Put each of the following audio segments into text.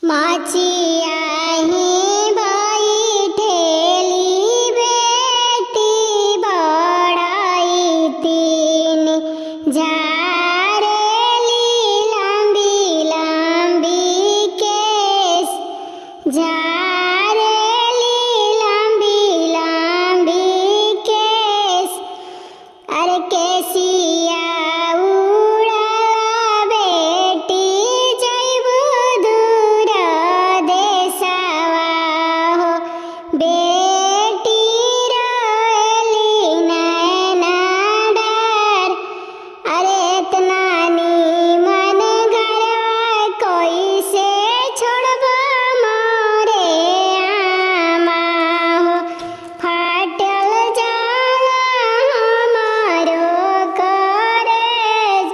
माचिया ही बैठेली बेटी बड़ाई तीन झारेली लंबी लंबी केस झारेली लंबी लंबी केस। अरे केसिया उड़ा बेटी जैबू दूर देशवा हो बेटी रोएली नैना डार। अरे इतना नीमन घरवा कोई से छोड़बो मोरे आमा हो फाटल जाला हमारो करेज।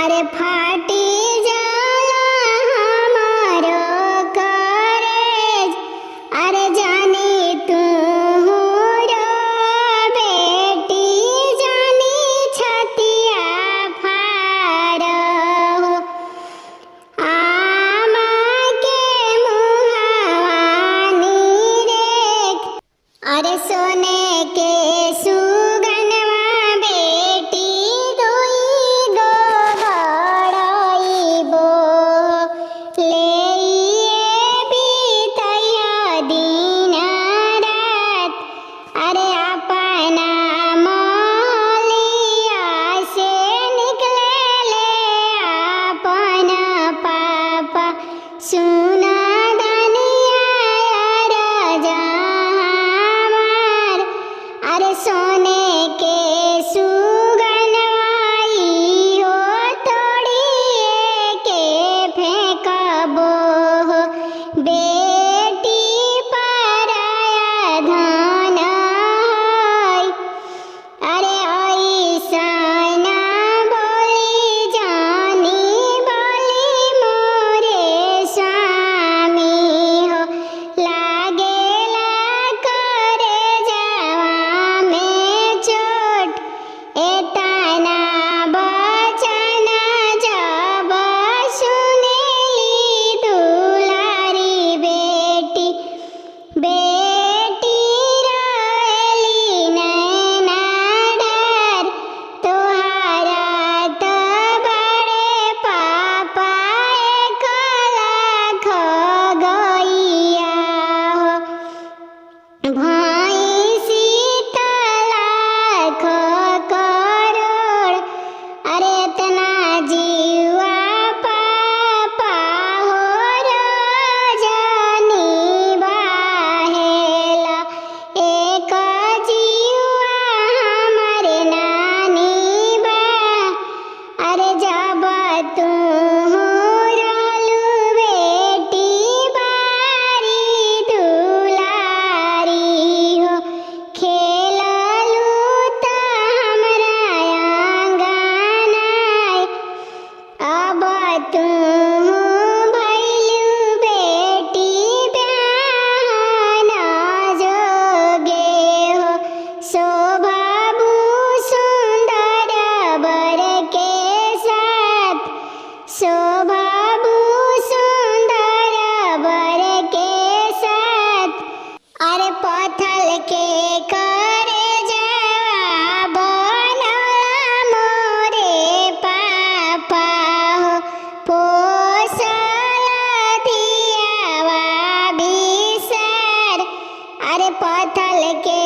अरे फाटी जाला हमारो करेज। अरे जानी तू रो बेटी जानी छतिया फाड़ हो आमा के मुहावानी रेख। अरे सोने के सुगनवा बेटी दुई गो बड़ाइबो लेइए बीतैया दिन रात। अरे अपना मोहलिया से निकले अपन पापा सुना दनिया राजा हमार। अरे सोने के सुगनवाई हो तोड़िए के फेंकबो हो बेटी पराया धन है। अरे ऐसन बोली जानी बोली मोरे स्वामी हो लागेला करे जावा में चोट। एतना बचन जब सुनेली दुलारी बेटी बेटी रोएली नैना डार। तोहारा तो बड़े पापा एक लाख गैया हो भैंसी तो लाख करोड़। अरे इतना जीवा पापा हो रोजनी बाहेला एक जीवा हमारे नानी बा। अरे जब तू रहलू बेटी बारी दुलारी हो खेललू त हमरा आंगनाय। अब तू भैलू बेटी ब्याहन जोगे हो शोभाबू सुंदर बर के साथ शोभाबू सुंदर बर के साथ। अरे पत्थर के करे जावा बनला मोरे पापा हो पोसल दियावा बिसर। अरे पत्थर के